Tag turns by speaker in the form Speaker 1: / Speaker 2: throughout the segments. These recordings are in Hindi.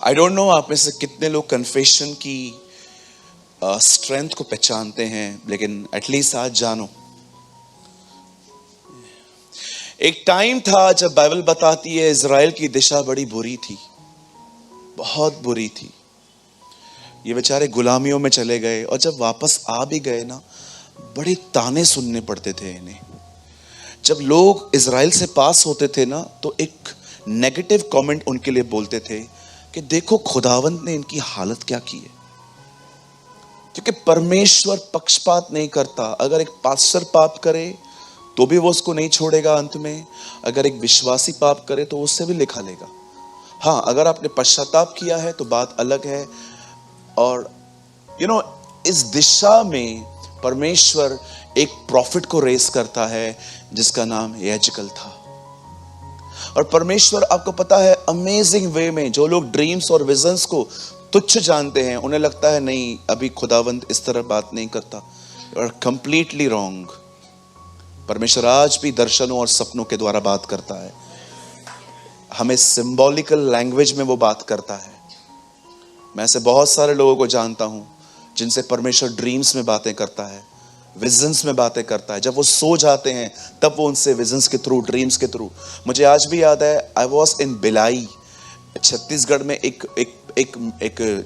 Speaker 1: आई डोंट नो आप में से कितने लोग कन्फेशन की स्ट्रेंथ को पहचानते हैं, लेकिन एटलीस्ट आज जानो। एक टाइम था जब बाइबल बताती है इजराइल की दिशा बड़ी बुरी थी, बहुत बुरी थी। ये बेचारे गुलामियों में चले गए और जब वापस आ भी गए ना, बड़े ताने सुनने पड़ते थे इन्हें। जब लोग इजराइल से पास होते थे ना, तो एक नेगेटिव कमेंट उनके लिए बोलते थे कि देखो खुदावंत ने इनकी हालत क्या की है। क्योंकि परमेश्वर पक्षपात नहीं करता। अगर एक पास्टर पाप करे तो भी वो उसको नहीं छोड़ेगा अंत में, अगर एक विश्वासी पाप करे तो उससे भी लिखा लेगा। हाँ, अगर आपने पश्चाताप किया है तो बात अलग है। और इस दिशा में परमेश्वर एक प्रॉफिट को रेस करता है जिसका नाम यहेजकेल था। और परमेश्वर, आपको पता है, अमेजिंग वे में, जो लोग ड्रीम्स और विजन्स को तुच्छ जानते हैं, उन्हें लगता है नहीं अभी खुदावंत इस तरह बात नहीं करता। You are completely wrong. परमेश्वर आज भी दर्शनों और सपनों के द्वारा बात करता है। हमें सिंबॉलिकल लैंग्वेज में वो बात करता है। मैं ऐसे बहुत सारे लोगों को जानता हूं जिनसे परमेश्वर ड्रीम्स में बातें करता है, विजन्स में बातें करता है। जब वो सो जाते हैं तब वो उनसे विजन्स के थ्रू, ड्रीम्स के थ्रू। मुझे आज भी याद है, आई वॉज इन बिलाई, छत्तीसगढ़ में एक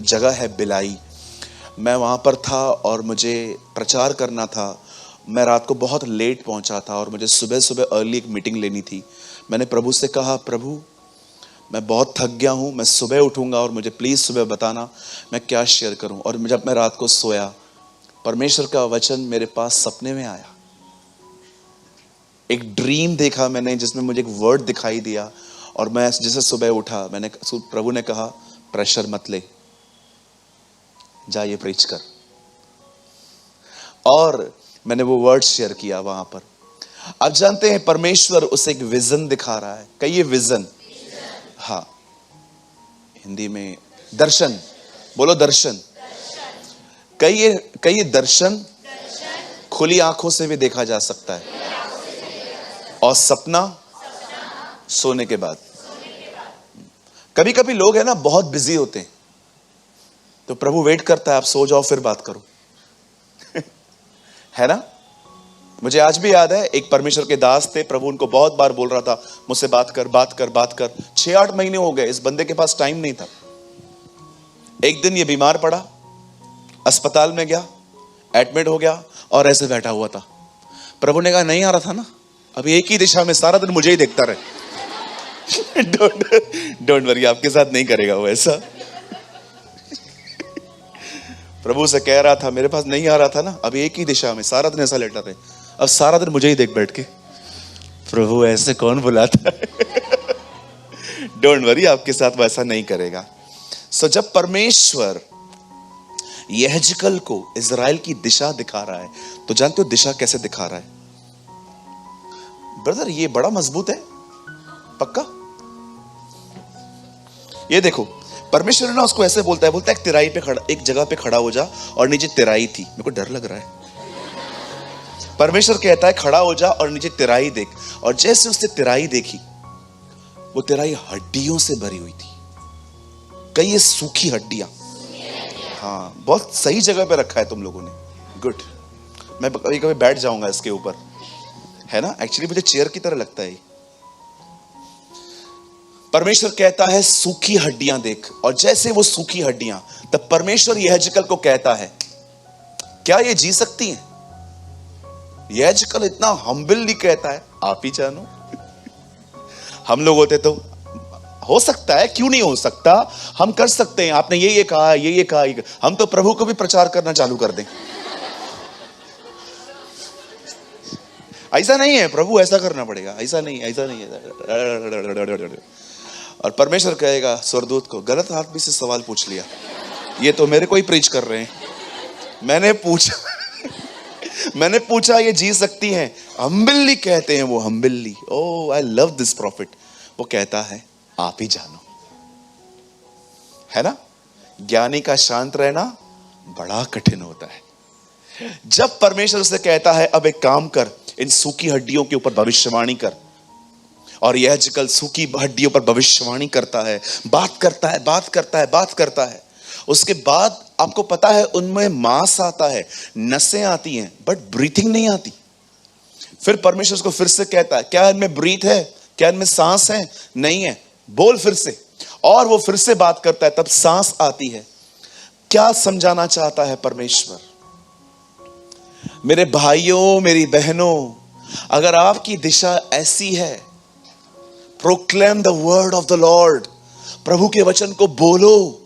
Speaker 1: जगह है बिलाई। मैं वहाँ पर था और मुझे प्रचार करना था। मैं रात को बहुत लेट पहुँचा था और मुझे सुबह सुबह अर्ली एक मीटिंग लेनी थी। मैंने प्रभु से कहा, प्रभु मैं बहुत थक गया हूँ, मैं सुबह उठूँगा और मुझे प्लीज़ सुबह बताना मैं क्या शेयर करूँ। और जब मैं रात को सोया, परमेश्वर का वचन मेरे पास सपने में आया। एक ड्रीम देखा मैंने जिसमें मुझे एक वर्ड दिखाई दिया। और मैं जैसे सुबह उठा, प्रभु ने कहा प्रेशर मत ले, जा ये प्रीच कर। और मैंने वो वर्ड शेयर किया वहां पर। आप जानते हैं परमेश्वर उसे एक विजन दिखा रहा है। कहिए विजन। हाँ, हिंदी में दर्शन बोलो, दर्शन। कहिए दर्शन खुली आंखों से भी देखा जा सकता है, और सपना सोने के बाद। कभी कभी लोग है ना बहुत बिजी होते हैं, तो प्रभु वेट करता है आप सो जाओ फिर बात करो। है ना। मुझे आज भी याद है, एक परमेश्वर के दास थे, प्रभु उनको बहुत बार बोल रहा था मुझसे बात कर बात कर बात कर। 6-8 महीने हो गए, इस बंदे के पास टाइम नहीं था। एक दिन ये बीमार पड़ा, अस्पताल में गया, एडमिट हो गया और ऐसे बैठा हुआ था। प्रभु ने कहा नहीं आ रहा था ना, अभी एक ही दिशा में सारा दिन मुझे ही देखता रहे। डोंट वरी, आपके साथ नहीं करेगा वो ऐसा। प्रभु से कह रहा था मेरे पास नहीं आ रहा था ना, अभी एक ही दिशा में सारा दिन ऐसा लेटा रहे, अब सारा दिन मुझे ही देख बैठ के। प्रभु ऐसे कौन बुलाता है। डोंट वरी, आपके साथ वैसा नहीं करेगा। सो जब परमेश्वर यहेजकेल को इजराइल की दिशा दिखा रहा है, तो जानते हो दिशा कैसे दिखा रहा है? ब्रदर ये बड़ा मजबूत है, पक्का। ये देखो, परमेश्वर ना उसको ऐसे बोलता है एक तिराई पे खड़ा, एक जगह पे खड़ा हो जा और नीचे तिराई थी। मेरे को डर लग रहा है। परमेश्वर कहता है खड़ा हो जा और नीचे तिराई देख। और जैसे उसने तिराई देखी, वो तिराई हड्डियों से भरी हुई थी। कई सूखी हड्डियां। हाँ, बहुत सही जगह पे रखा है तुम लोगों ने, गुड। मैं कभी कभी बैठ जाऊंगा इसके ऊपर, है ना। एक्चुअली मुझे चेयर की तरह लगता है। परमेश्वर कहता है सूखी हड्डियां देख। और जैसे वो सूखी हड्डियां, तब परमेश्वर यहेजकेल को कहता है क्या ये जी सकती हैं? यहेजकेल इतना हम्बली कहता है आप ही जानो। हम लोग होते तो हो सकता है, क्यों नहीं हो सकता, हम कर सकते हैं, आपने ये कहा, ये कहा, हम तो प्रभु को भी प्रचार करना चालू कर दें। ऐसा नहीं है, प्रभु ऐसा करना पड़ेगा, ऐसा नहीं है। और परमेश्वर कहेगा स्वर्गदूत को, गलत आदमी से सवाल पूछ लिया, ये तो मेरे को ही प्रीच कर रहे हैं। मैंने पूछा ये जी सकती हैं? हम्बली कहते हैं वो, humbly. Oh I love this prophet. वो कहता है आप ही जानो, है ना। ज्ञानी का शांत रहना बड़ा कठिन होता है। जब परमेश्वर से कहता है अब एक काम कर, इन सूखी हड्डियों के ऊपर भविष्यवाणी कर, और यह आजकल सूखी हड्डियों पर भविष्यवाणी करता है, बात करता है, बात करता है, बात करता है। उसके बाद आपको पता है उनमें मांस आता है, नसें आती हैं, बट ब्रीथिंग नहीं आती। फिर परमेश्वर उसको फिर से कहता है, क्या इनमें ब्रीथ है, क्या इनमें सांस है? नहीं है, बोल फिर से। और वो फिर से बात करता है, तब सांस आती है। क्या समझाना चाहता है परमेश्वर? मेरे भाइयों, मेरी बहनों, अगर आपकी दिशा ऐसी है, proclaim the word of the lord, प्रभु के वचन को बोलो,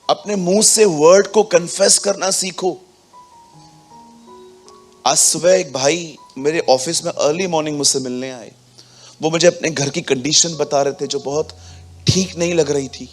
Speaker 1: अपने मुंह से वर्ड को कन्फेस करना सीखो। आज सुबह एक भाई मेरे ऑफिस में अर्ली मॉर्निंग मुझसे मिलने आए। वो मुझे अपने घर की कंडीशन बता रहे थे जो बहुत ठीक नहीं लग रही थी।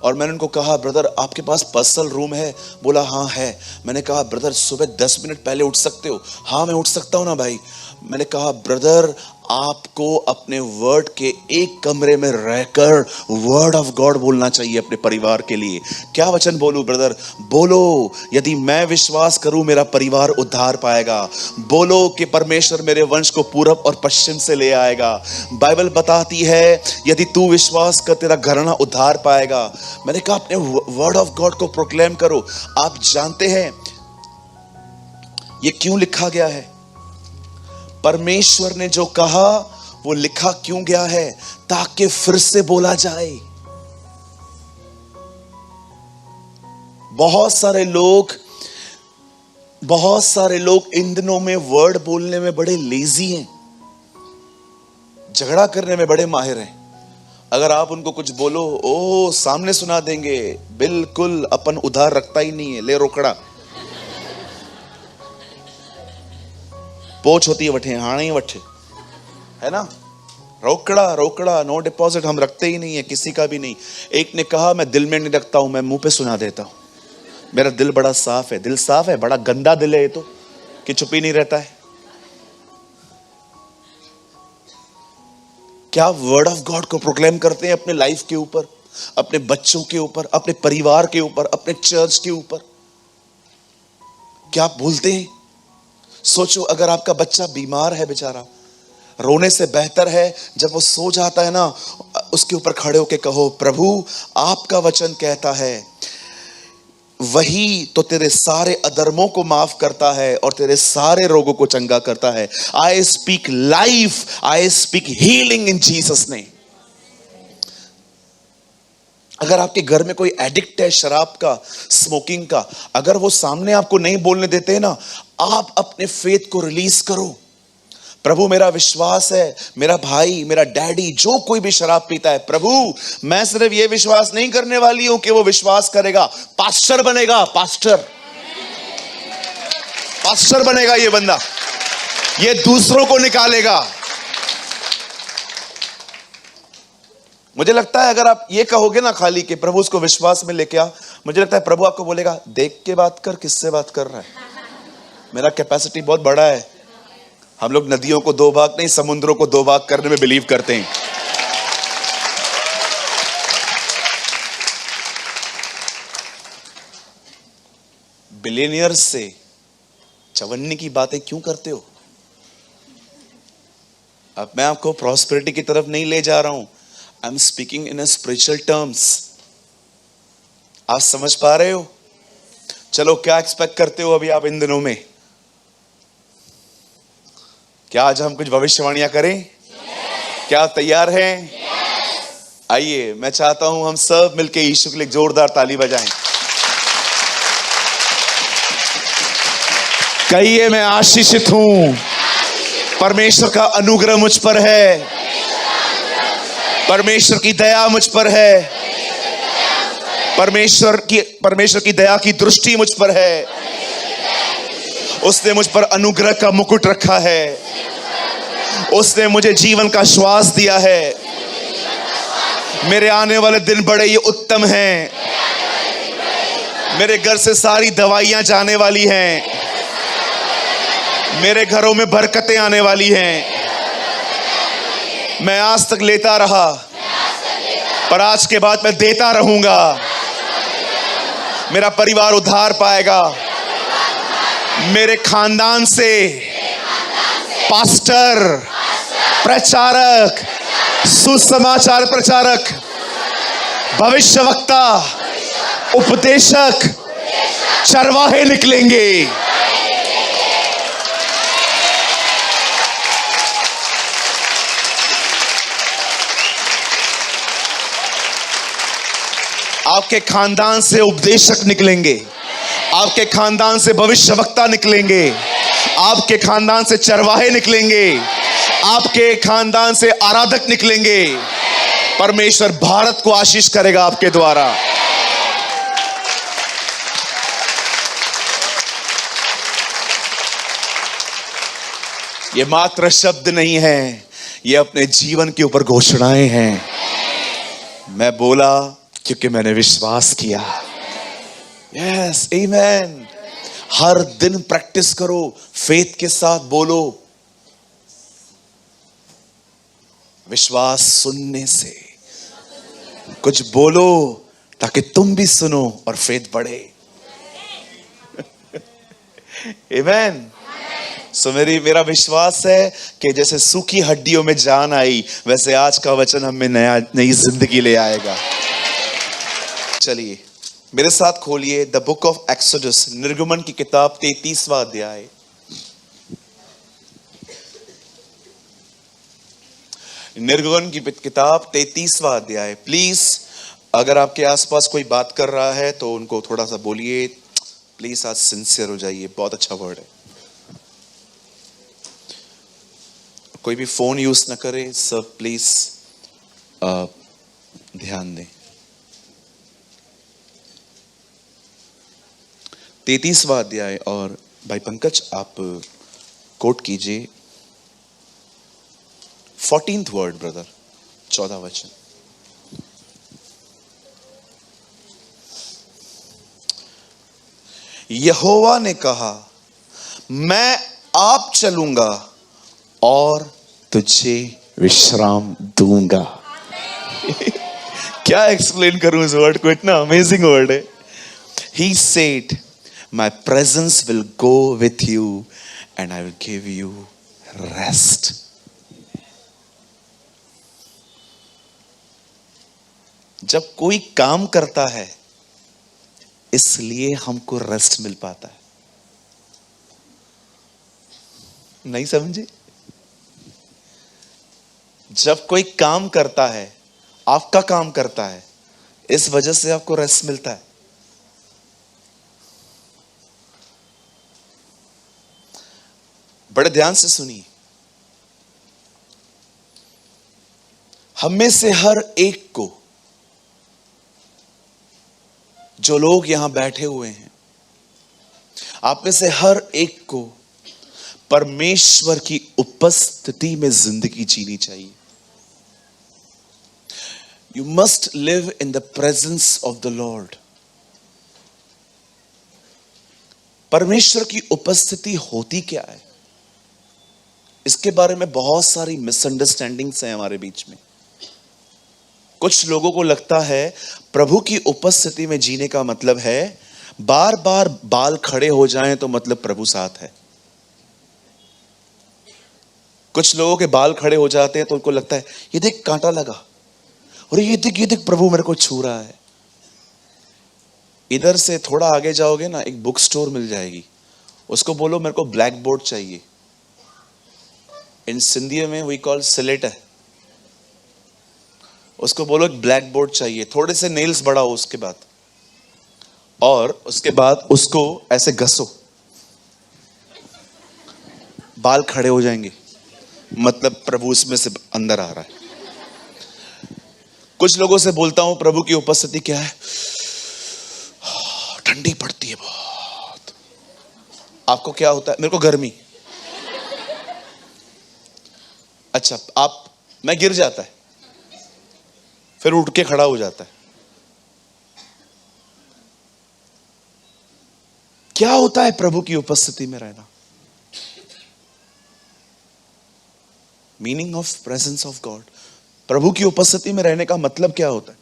Speaker 1: और मैंने उनको कहा, ब्रदर आपके पास पर्सनल रूम है? बोला हाँ है। मैंने कहा, ब्रदर सुबह 10 मिनट पहले उठ सकते हो? हाँ मैं उठ सकता हूं ना भाई। मैंने कहा, ब्रदर आपको अपने वर्ड के एक कमरे में रहकर वर्ड ऑफ गॉड बोलना चाहिए अपने परिवार के लिए। क्या वचन बोलूं ब्रदर? बोलो, यदि मैं विश्वास करूं मेरा परिवार उद्धार पाएगा। बोलो कि परमेश्वर मेरे वंश को पूरब और पश्चिम से ले आएगा। बाइबल बताती है यदि तू विश्वास कर तेरा घराना उद्धार पाएगा। मैंने कहा अपने वर्ड ऑफ गॉड को प्रोक्लेम करो। आप जानते हैं ये क्यों लिखा गया है? परमेश्वर ने जो कहा वो लिखा क्यों गया है? ताकि फिर से बोला जाए। बहुत सारे लोग इन दिनों में वर्ड बोलने में बड़े लेजी हैं, झगड़ा करने में बड़े माहिर हैं। अगर आप उनको कुछ बोलो, ओ सामने सुना देंगे, बिल्कुल अपन उधार रखता ही नहीं है, ले रोकड़ा। पोच होती है वठे, हाणे ही वठे, है ना? रोकड़ा रोकड़ा, नो डिपॉजिट हम रखते ही नहीं है, किसी का भी नहीं। एक ने कहा मैं दिल में नहीं रखता हूं, मैं मुंह पे सुना देता हूं, मेरा दिल बड़ा साफ है। दिल साफ है? बड़ा गंदा दिल है ये तो, कि चुप ही नहीं रहता है। क्या वर्ड ऑफ गॉड को प्रोक्लेम करते हैं अपने लाइफ के ऊपर, अपने बच्चों के ऊपर, अपने परिवार के ऊपर, अपने चर्च के ऊपर? क्या बोलते हैं? सोचो, अगर आपका बच्चा बीमार है बेचारा, रोने से बेहतर है जब वो सो जाता है ना, उसके ऊपर खड़े होके कहो, प्रभु आपका वचन कहता है वही तो तेरे सारे अधर्मों को माफ करता है और तेरे सारे रोगों को चंगा करता है। I speak life, I speak healing in Jesus name. अगर आपके घर में कोई एडिक्ट है शराब का, स्मोकिंग का, अगर वो सामने आपको नहीं बोलने देते हैं ना, आप अपने फेथ को रिलीज करो। प्रभु मेरा विश्वास है, मेरा भाई, मेरा डैडी जो कोई भी शराब पीता है, प्रभु मैं सिर्फ ये विश्वास नहीं करने वाली हूं कि वो विश्वास करेगा, पास्टर बनेगा। पास्टर बनेगा ये बंदा, ये दूसरों को निकालेगा। मुझे लगता है अगर आप ये कहोगे ना खाली कि प्रभु उसको विश्वास में लेके आ, मुझे लगता है प्रभु आपको बोलेगा देख के बात कर, किससे बात कर रहा है, मेरा कैपेसिटी बहुत बड़ा है। हम लोग नदियों को दो भाग नहीं, समुद्रों को दो भाग करने में बिलीव करते हैं। बिलियनियर्स से चवन्नी की बातें क्यों करते हो? अब मैं आपको प्रॉस्पेरिटी की तरफ नहीं ले जा रहा हूं, I am speaking in spiritual terms. आप समझ पा रहे हो? चलो, क्या एक्सपेक्ट करते हो अभी आप इन दिनों में? क्या आज हम कुछ भविष्यवाणियां करें? क्या आप तैयार हैं? आइए, मैं चाहता हूं हम सब मिलके यीशु के लिए जोरदार ताली बजाएं। कहिए, मैं आशीषित हूं, परमेश्वर का अनुग्रह मुझ पर है, परमेश्वर की दया मुझ पर है, परमेश्वर की दया की दृष्टि मुझ पर है, उसने मुझ पर अनुग्रह का मुकुट रखा है, उसने मुझे जीवन का श्वास दिया है। मेरे आने वाले दिन बड़े ही उत्तम हैं, मेरे घर से सारी दवाइयां जाने वाली हैं, मेरे घरों में बरकतें आने वाली हैं। मैं आज तक लेता रहा, पर आज के बाद मैं देता रहूंगा। मेरा परिवार उद्धार पाएगा, मेरे खानदान से पास्टर प्रचारक, सुसमाचार प्रचारक, भविष्यवक्ता, उपदेशक, चरवाहे निकलेंगे। आपके खानदान से उपदेशक निकलेंगे, आपके खानदान से भविष्यवक्ता निकलेंगे, आपके खानदान से चरवाहे निकलेंगे, आपके खानदान से आराधक निकलेंगे। परमेश्वर भारत को आशीष करेगा आपके द्वारा। ये मात्र शब्द नहीं है, ये अपने जीवन के ऊपर घोषणाएं हैं। मैं बोला क्योंकि मैंने विश्वास किया। यस, आमीन। हर दिन प्रैक्टिस करो, फेथ के साथ बोलो। विश्वास सुनने से, कुछ बोलो ताकि तुम भी सुनो और फेथ बढ़े। आमीन। सो मेरा विश्वास है कि जैसे सूखी हड्डियों में जान आई, वैसे आज का वचन हमें नई जिंदगी ले आएगा। चलिए मेरे साथ खोलिए द बुक ऑफ एक्सोडस, निर्गमन की किताब 33वां अध्याय। निर्गमन की किताब 33वां अध्याय। प्लीज अगर आपके आसपास कोई बात कर रहा है तो उनको थोड़ा सा बोलिए, प्लीज आज सिंसियर हो जाइए। बहुत अच्छा वर्ड है। कोई भी फोन यूज ना करे, सब प्लीज ध्यान दें। 33वां अध्याय, और भाई पंकज आप कोट कीजिए 14th वर्ड ब्रदर, 14 वचन। यहोवा ने कहा, मैं आप चलूंगा और तुझे विश्राम दूंगा। क्या एक्सप्लेन करूं इस वर्ड को, इतना अमेजिंग वर्ड है। He said, my presence will go with you and I will give you rest. जब कोई काम करता है इसलिए हमको रेस्ट मिल पाता है। नहीं समझे? जब कोई काम करता है, आपका काम करता है, इस वजह से आपको रेस्ट मिलता है। बड़े ध्यान से सुनिए। हम में से हर एक को, जो लोग यहां बैठे हुए हैं, आप में से हर एक को परमेश्वर की उपस्थिति में जिंदगी जीनी चाहिए। You must live in the presence of the Lord. परमेश्वर की उपस्थिति होती क्या है, इसके बारे में बहुत सारी मिसअंडरस्टैंडिंग्स हैं हमारे बीच में। कुछ लोगों को लगता है प्रभु की उपस्थिति में जीने का मतलब है बार बार बाल खड़े हो जाएं तो मतलब प्रभु साथ है। कुछ लोगों के बाल खड़े हो जाते हैं तो उनको लगता है ये देख कांटा लगा, और ये देख प्रभु मेरे को छू रहा है। इधर से थोड़ा आगे जाओगे ना, एक बुक स्टोर मिल जाएगी, उसको बोलो मेरे को ब्लैक बोर्ड चाहिए। इन सिंधी में वी कॉल सिलेट है, उसको बोलो एक ब्लैक बोर्ड चाहिए, थोड़े से नेल्स बढ़ाओ उसके बाद, और उसके बाद उसको ऐसे घसो, बाल खड़े हो जाएंगे, मतलब प्रभु उसमें से अंदर आ रहा है। कुछ लोगों से बोलता हूं प्रभु की उपस्थिति क्या है, ठंडी पड़ती है बहुत। आपको क्या होता है? मेरे को गर्मी। अच्छा, मैं गिर जाता है, फिर उठ के खड़ा हो जाता है। क्या होता है प्रभु की उपस्थिति में रहना? Meaning of presence of God. प्रभु की उपस्थिति में रहने का मतलब क्या होता है?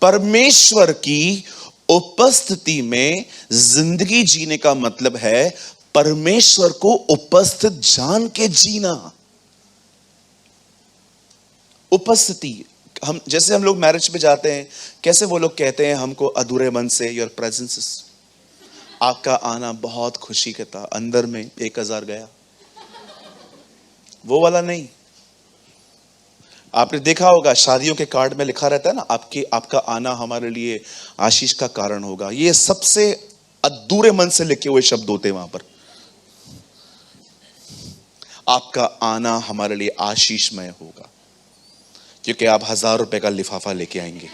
Speaker 1: परमेश्वर की उपस्थिति में जिंदगी जीने का मतलब है परमेश्वर को उपस्थित जान के जीना। उपस्थिति, हम जैसे हम लोग मैरिज पे जाते हैं, कैसे वो लोग कहते हैं हमको अधूरे मन से, योर प्रेजेंस, आपका आना बहुत खुशी का था, अंदर में 1000 गया, वो वाला नहीं। आपने देखा होगा शादियों के कार्ड में लिखा रहता है ना, आपका आना हमारे लिए आशीष का कारण होगा। ये सबसे अधूरे मन से लिखे हुए शब्द होते हैं वहां पर। आपका आना हमारे लिए आशीषमय होगा, क्योंकि आप 1000 रुपए का लिफाफा लेके आएंगे।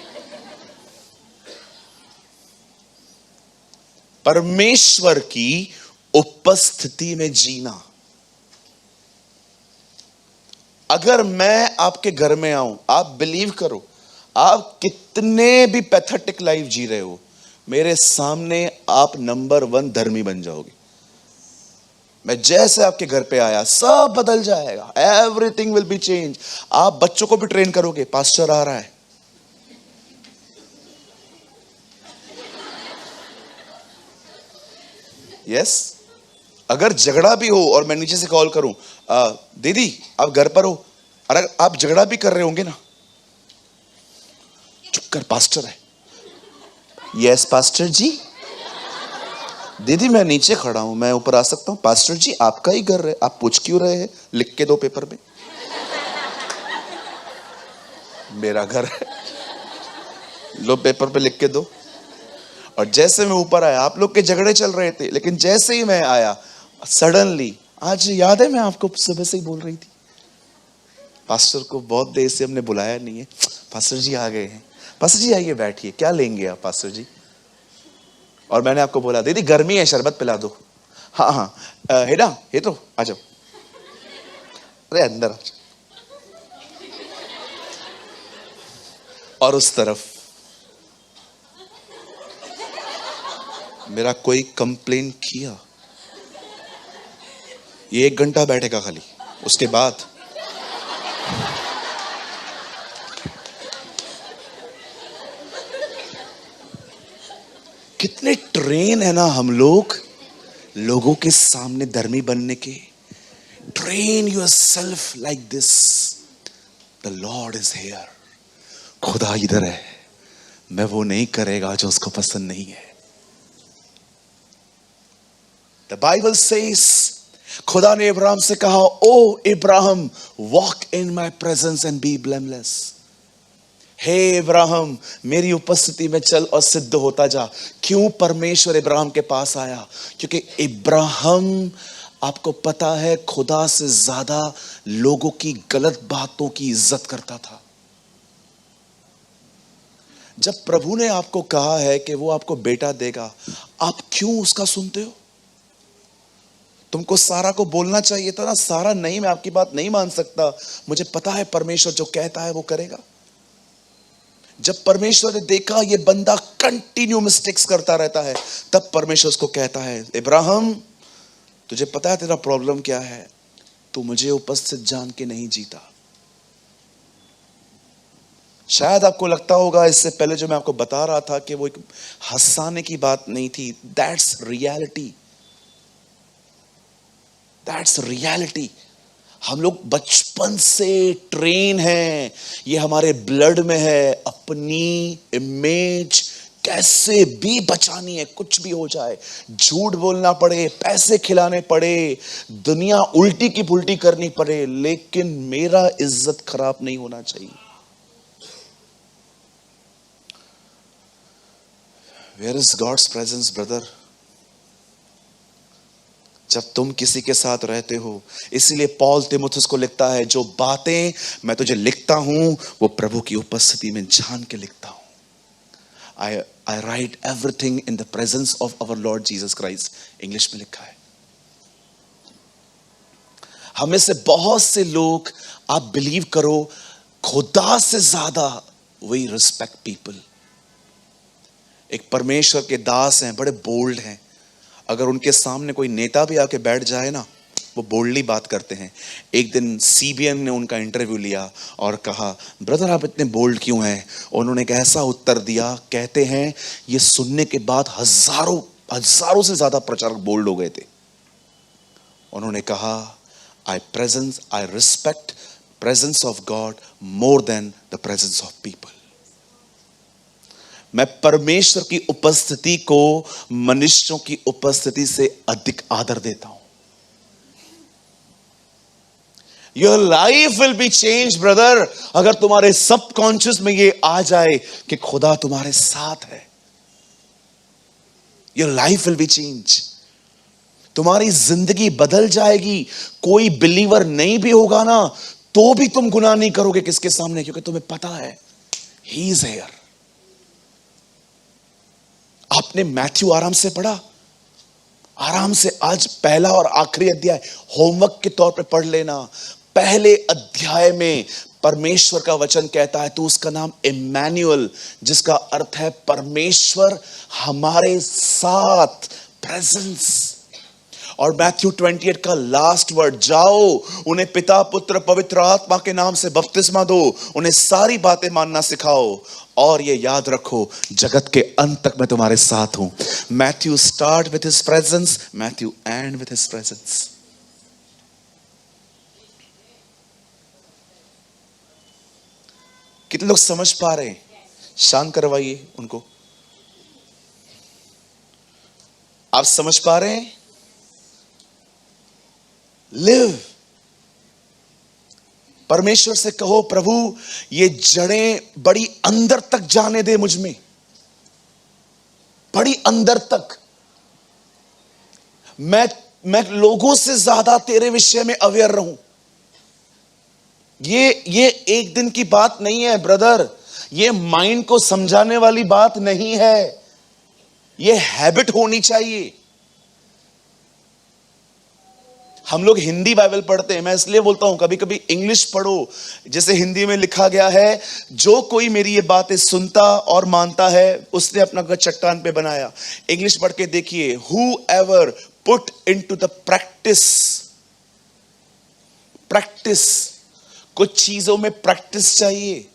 Speaker 1: परमेश्वर की उपस्थिति में जीना। अगर मैं आपके घर में आऊं, आप बिलीव करो, आप कितने भी पैथेटिक लाइफ जी रहे हो, मेरे सामने आप नंबर 1 धर्मी बन जाओगे। मैं जैसे आपके घर पे आया सब बदल जाएगा, एवरीथिंग विल बी चेंज। आप बच्चों को भी ट्रेन करोगे, पास्टर आ रहा है, यस। अगर झगड़ा भी हो और मैं नीचे से कॉल करूं, दीदी आप घर पर हो, अरे आप झगड़ा भी कर रहे होंगे ना, चुप कर, पास्टर है। यस पास्टर जी। दीदी मैं नीचे खड़ा हूं, मैं ऊपर आ सकता हूं? पास्टर जी आपका ही घर है, आप पूछ क्यों रहे हैं? लिख के दो पेपर में। मेरा घर है, लो पेपर पे लिख के दो। और जैसे मैं ऊपर आया, आप लोग के झगड़े चल रहे थे, लेकिन जैसे ही मैं आया सडनली, आज याद है मैं आपको सुबह से ही बोल रही थी, पास्टर को बहुत देर से हमने बुलाया नहीं है, पास्टर जी आ गए हैं। पास्टर जी आइए बैठिए, क्या लेंगे आप पास्टर जी? और मैंने आपको बोला दीदी गर्मी है, शरबत पिला दो। हाँ हाँ हेडा ये तो आ जाओ, अरे अंदर आ जाओ। और उस तरफ मेरा कोई कंप्लेन किया, ये 1 घंटा बैठेगा खाली, उसके बाद कितने ट्रेन है ना हम लोग लोगों के सामने धर्मी बनने के। Train your self like this, the Lord is here. खुदा इधर है, मैं वो नहीं करेगा जो उसको पसंद नहीं है। द बाइबल सेज, खुदा ने इब्राहिम से कहा, O Ibrahim walk in my presence and be blameless. हे इब्राहिम मेरी उपस्थिति में चल और सिद्ध होता जा। क्यों परमेश्वर इब्राहिम के पास आया? क्योंकि इब्राहिम, आपको पता है, खुदा से ज्यादा लोगों की गलत बातों की इज्जत करता था। जब प्रभु ने आपको कहा है कि वो आपको बेटा देगा, आप क्यों उसका सुनते हो? तुमको सारा को बोलना चाहिए था ना, सारा नहीं, मैं आपकी बात नहीं मान सकता, मुझे पता है परमेश्वर जो कहता है वो करेगा। जब परमेश्वर ने देखा ये बंदा कंटिन्यू मिस्टेक्स करता रहता है, तब परमेश्वर उसको कहता है, इब्राहिम तुझे पता है तेरा प्रॉब्लम क्या है? तू मुझे उपस्थित जान के नहीं जीता। शायद आपको लगता होगा इससे पहले जो मैं आपको बता रहा था कि वो एक हंसाने की बात नहीं थी। That's reality, that's reality. हम लोग बचपन से ट्रेन हैं, ये हमारे ब्लड में है, अपनी इमेज कैसे भी बचानी है, कुछ भी हो जाए, झूठ बोलना पड़े, पैसे खिलाने पड़े, दुनिया उल्टी की पुल्टी करनी पड़े, लेकिन मेरा इज्जत खराब नहीं होना चाहिए। Where is God's presence, brother? जब तुम किसी के साथ रहते हो, इसीलिए पौल तीमुथियुस को लिखता है, जो बातें मैं तुझे लिखता हूं वो प्रभु की उपस्थिति में जान के लिखता हूं। I write everything in the presence of our Lord Jesus Christ, English में लिखा है। हमें से बहुत से लोग, आप बिलीव करो, खुदा से ज्यादा वी रिस्पेक्ट पीपल। एक परमेश्वर के दास हैं, बड़े बोल्ड हैं, अगर उनके सामने कोई नेता भी आके बैठ जाए ना, वो बोल्डली बात करते हैं। एक दिन सीबीएन ने उनका इंटरव्यू लिया और कहा, ब्रदर आप इतने बोल्ड क्यों हैं? उन्होंने एक ऐसा उत्तर दिया, कहते हैं ये सुनने के बाद हजारों से ज्यादा प्रचारक बोल्ड हो गए थे। उन्होंने कहा, I respect presence of God more than the presence of people. मैं परमेश्वर की उपस्थिति को मनुष्यों की उपस्थिति से अधिक आदर देता हूं। Your life will be change brother, अगर तुम्हारे सबकॉन्शियस में ये आ जाए कि खुदा तुम्हारे साथ है। Your life will be change, तुम्हारी जिंदगी बदल जाएगी। कोई बिलीवर नहीं भी होगा ना, तो भी तुम गुनाह नहीं करोगे। किसके सामने? क्योंकि तुम्हें पता है ही इज हियर। आपने मैथ्यू आराम से पढ़ा, आराम से आज पहला और आखिरी अध्याय होमवर्क के तौर पे पढ़ लेना। पहले अध्याय में परमेश्वर का वचन कहता है, तो उसका नाम इम्मैनुअल, जिसका अर्थ है परमेश्वर हमारे साथ, प्रेजेंस। और मैथ्यू 28 का लास्ट वर्ड, जाओ उन्हें पिता पुत्र पवित्र आत्मा के नाम से बपतिस्मा दो, उन्हें सारी बातें मानना सिखाओ, और ये याद रखो जगत के अंत तक मैं तुम्हारे साथ हूं। Matthew start with his presence, Matthew and with his presence. कितने लोग समझ पा रहे हैं? शांत करवाइए उनको। आप समझ पा रहे हैं? लिव। परमेश्वर से कहो, प्रभु ये जड़ें बड़ी अंदर तक जाने दे मुझ में, बड़ी अंदर तक। मैं लोगों से ज्यादा तेरे विषय में अवेयर रहूं। ये एक दिन की बात नहीं है ब्रदर, ये माइंड को समझाने वाली बात नहीं है, ये हैबिट होनी चाहिए। हम लोग हिंदी बाइबल पढ़ते हैं, मैं इसलिए बोलता हूं कभी कभी इंग्लिश पढ़ो। जैसे हिंदी में लिखा गया है, जो कोई मेरी ये बातें सुनता और मानता है उसने अपना घर चट्टान पे बनाया। इंग्लिश पढ़ के देखिए, who ever put into the practice. कुछ चीजों में प्रैक्टिस चाहिए।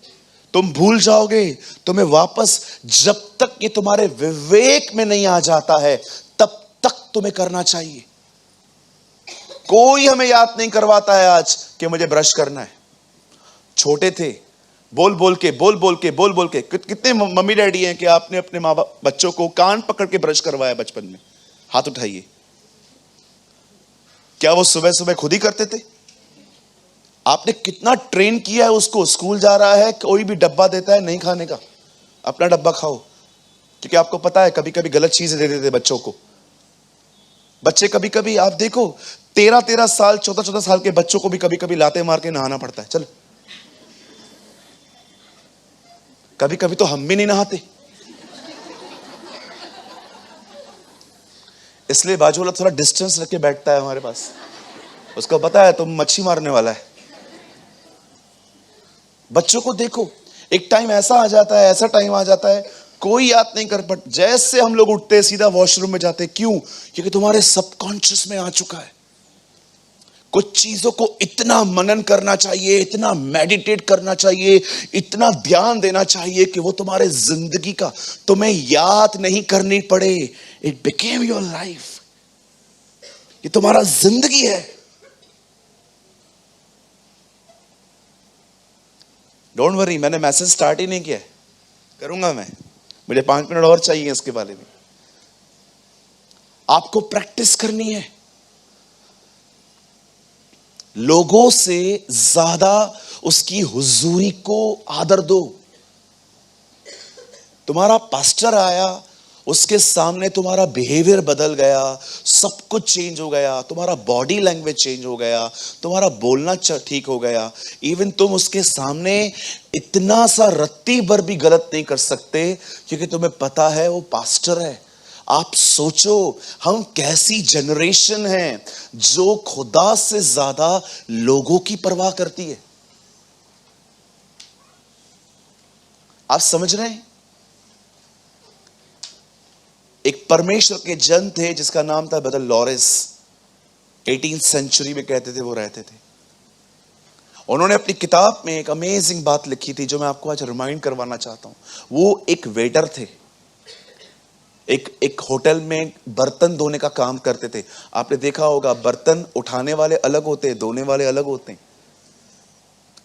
Speaker 1: तुम भूल जाओगे, तुम्हें वापस, जब तक ये तुम्हारे विवेक में नहीं आ जाता है तब तक तुम्हें करना चाहिए। कोई हमें याद नहीं करवाता है आज कि मुझे ब्रश करना है। छोटे थे, बोल बोल के कितने मम्मी डैडी हैं कि आपने अपने माँ बाप बच्चों को कान पकड़ के ब्रश करवाया बचपन में? हाथ उठाइए। क्या वो सुबह सुबह खुद ही करते थे? आपने कितना ट्रेन किया है उसको? स्कूल जा रहा है, कोई भी डब्बा देता है, नहीं खाने का, अपना डब्बा खाओ, क्योंकि आपको पता है कभी कभी गलत चीजें दे देते बच्चों को। बच्चे कभी कभी, आप देखो 13-13 साल 14-14 साल के बच्चों को भी कभी कभी लाते मार के नहाना पड़ता है। चल, कभी कभी तो हम भी नहीं नहाते, इसलिए बाजू वाला थोड़ा डिस्टेंस रख के बैठता है हमारे पास। उसको पता है तुम मच्छी मारने वाला है। बच्चों को देखो, एक टाइम ऐसा आ जाता है, ऐसा टाइम आ जाता है, कोई याद नहीं कर पाता। जैसे हम लोग उठते सीधा वॉशरूम में जाते, क्यों? क्योंकि तुम्हारे सबकॉन्शियस में आ चुका है। कुछ चीजों को इतना मनन करना चाहिए, इतना मेडिटेट करना चाहिए, इतना ध्यान देना चाहिए कि वो तुम्हारे जिंदगी का, तुम्हें याद नहीं करनी पड़े। इट बिकेम योर लाइफ, ये तुम्हारा जिंदगी है। डोंट वरी, मैंने मैसेज स्टार्ट ही नहीं किया, करूंगा मैं, मुझे 5 मिनट और चाहिए इसके बारे में। आपको प्रैक्टिस करनी है। लोगों से ज्यादा उसकी हुजूरी को आदर दो। तुम्हारा पास्टर आया, उसके सामने तुम्हारा बिहेवियर बदल गया, सब कुछ चेंज हो गया, तुम्हारा बॉडी लैंग्वेज चेंज हो गया, तुम्हारा बोलना ठीक हो गया। इवन तुम उसके सामने इतना सा रत्ती भर भी गलत नहीं कर सकते, क्योंकि तुम्हें पता है वो पास्टर है। आप सोचो हम कैसी जनरेशन है जो खुदा से ज्यादा लोगों की परवाह करती है। आप समझ रहे हैं? एक परमेश्वर के जन थे जिसका नाम था ब्रदर लॉरेंस। 18th सेंचुरी में कहते थे वो रहते थे। उन्होंने अपनी किताब में एक अमेजिंग बात लिखी थी जो मैं आपको आज रिमाइंड करवाना चाहता हूं। वो एक वेटर थे। एक होटल में बर्तन धोने का काम करते थे। आपने देखा होगा, बर्तन उठाने वाले अलग होते हैं, धोने वाले अलग होते हैं।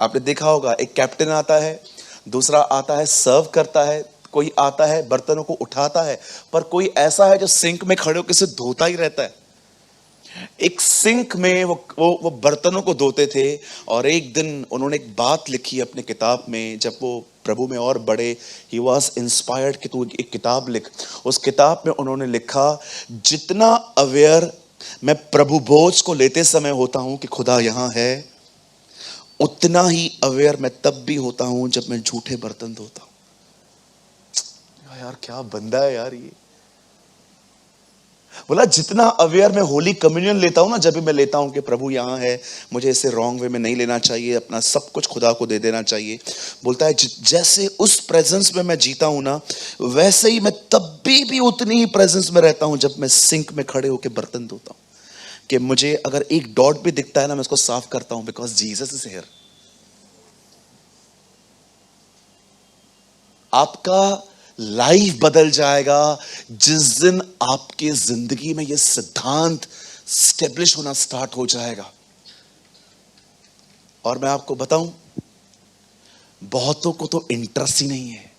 Speaker 1: आपने देखा होगा, एक कैप्टन आता है, दूसरा आता है सर्व करता है, कोई आता है बर्तनों को उठाता है, पर कोई ऐसा है जो सिंक में खड़े होकर इसे धोता ही रहता है। एक सिंक में वो बर्तनों को धोते थे। और एक दिन उन्होंने एक बात लिखी अपने किताब में, जब वो प्रभु में और बड़े, ही वॉज इंस्पायर्ड कि तू एक किताब लिख। उस किताब में उन्होंने लिखा, जितना अवेयर मैं प्रभु भोज को लेते समय होता हूं कि खुदा यहां है, उतना ही अवेयर मैं तब भी होता हूं जब मैं झूठे बर्तन धोता हूं। यार क्या बंदा है यार ये। बोला जितना अवेयर मैं होली कम्युनियन लेता हूं ना, जब भी मैं लेता हूं कि प्रभु यहां है, मुझे इसे रॉन्ग वे में नहीं लेना चाहिए, अपना सब कुछ खुदा को दे देना चाहिए। बोलता है जैसे उस प्रेजेंस में मैं जीता हूं ना, वैसे ही मैं तब भी उतनी ही प्रेजेंस में रहता हूं जब मैं सिंक में खड़े होकर बर्तन धोता हूं। कि मुझे अगर एक डॉट भी दिखता है ना, मैं उसको साफ करता हूं, बिकॉज जीसस इज हियर। आपका लाइफ बदल जाएगा जिस दिन आपकी जिंदगी में यह सिद्धांत स्टेब्लिश होना स्टार्ट हो जाएगा। और मैं आपको बताऊं, बहुतों को तो इंटरेस्ट ही नहीं है।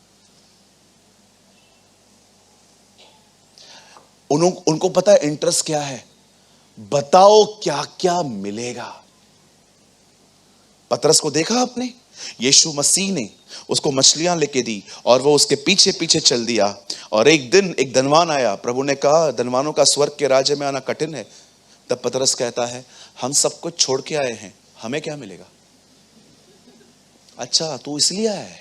Speaker 1: उनको पता है इंटरेस्ट क्या है, बताओ क्या क्या मिलेगा। पतरस को देखा आपने, यीशु मसीह ने उसको मछलियां लेके दी और वो उसके पीछे पीछे चल दिया। और एक दिन एक धनवान आया, प्रभु ने कहा धनवानों का स्वर्ग के राज्य में आना कठिन है। तब पतरस कहता है, हम सब कुछ छोड़ के आए हैं, हमें क्या मिलेगा? अच्छा तू इसलिए आया है?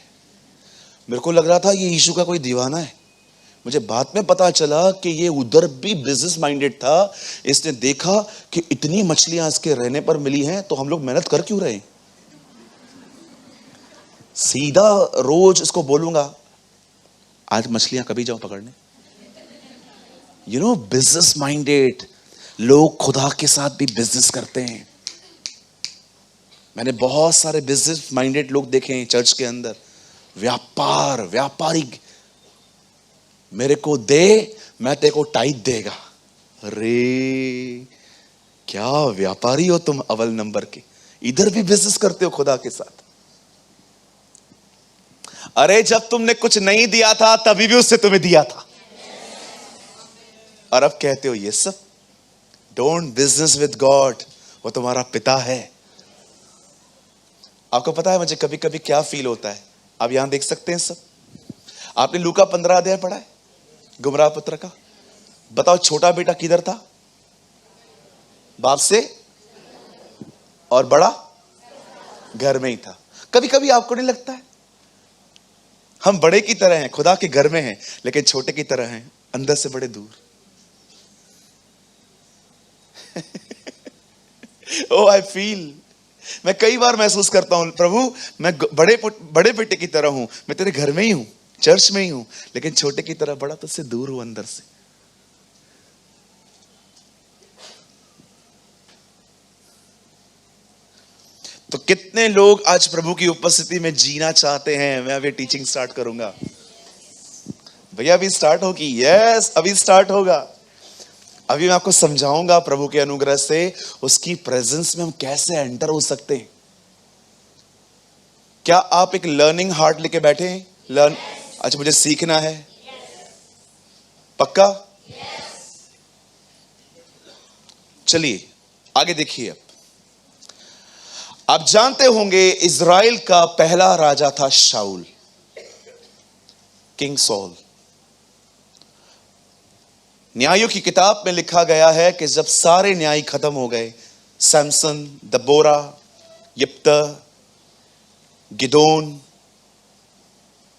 Speaker 1: मेरे को लग रहा था ये यीशु का कोई दीवाना है। मुझे बाद में पता चला कि ये उधर भी बिजनेस माइंडेड था। इसने देखा कि इतनी मछलियां इसके रहने पर मिली हैं, तो हम लोग मेहनत कर क्यों रहे हैं। सीधा रोज इसको बोलूंगा, आज मछलियां कभी जाओ पकड़ने। बिजनेस माइंडेड लोग खुदा के साथ भी बिजनेस करते हैं। मैंने बहुत सारे बिजनेस माइंडेड लोग देखे हैं चर्च के अंदर। व्यापारी, मेरे को दे, मैं तेरे को टाइट देगा। अरे क्या व्यापारी हो तुम, अव्वल नंबर के। इधर भी बिजनेस करते हो खुदा के साथ। अरे जब तुमने कुछ नहीं दिया था तभी भी उससे तुम्हें दिया था, और अब कहते हो ये सब। डोंट बिजनेस विद गॉड, वो तुम्हारा पिता है। आपको पता है मुझे कभी कभी क्या फील होता है? आप यहां देख सकते हैं सब। आपने लूका 15 अध्याय पढ़ा है, गुमराह पुत्र का। बताओ छोटा बेटा किधर था? बाप से, और बड़ा घर में ही था। कभी कभी आपको नहीं लगता है हम बड़े की तरह हैं, खुदा के घर में हैं, लेकिन छोटे की तरह हैं, अंदर से बड़े दूर। ओ आई फील, मैं कई बार महसूस करता हूं, प्रभु मैं बड़े बेटे की तरह हूं, मैं तेरे घर में ही हूं, चर्च में ही हूं, लेकिन छोटे की तरह बड़ा तुझसे दूर हूं अंदर से। तो कितने लोग आज प्रभु की उपस्थिति में जीना चाहते हैं? मैं अभी टीचिंग स्टार्ट करूंगा भैया, अभी स्टार्ट होगी। यस अभी स्टार्ट होगा। अभी मैं आपको समझाऊंगा प्रभु के अनुग्रह से उसकी प्रेजेंस में हम कैसे एंटर हो सकते हैं। क्या आप एक लर्निंग हार्ट लेके बैठे हैं? लर्न, अच्छा मुझे सीखना है, पक्का? चलिए आगे देखिए। आप जानते होंगे इज़राइल का पहला राजा था शाऊल, किंग सॉल। न्यायों की किताब में लिखा गया है कि जब सारे न्याय खत्म हो गए, सैमसन, दबोरा, यिप्तह, गिदोन,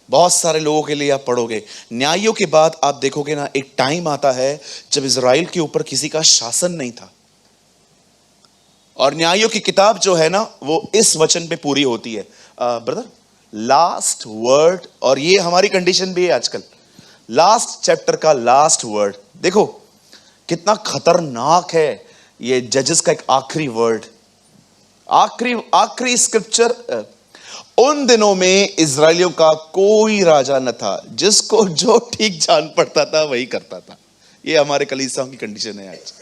Speaker 1: बहुत सारे लोगों के लिए आप पढ़ोगे। न्यायों के बाद आप देखोगे ना, एक टाइम आता है जब इज़राइल के ऊपर किसी का शासन नहीं था। और न्यायों की किताब जो है ना, वो इस वचन पे पूरी होती है ब्रदर, लास्ट वर्ड। और ये हमारी कंडीशन भी है आजकल, लास्ट चैप्टर का लास्ट वर्ड। देखो कितना खतरनाक है ये जजेस का एक आखिरी वर्ड, आखिरी स्क्रिप्चर। उन दिनों में इजरायलियों का कोई राजा न था, जिसको जो ठीक जान पड़ता था वही करता था। ये हमारे कलीसियाओं की कंडीशन है आज।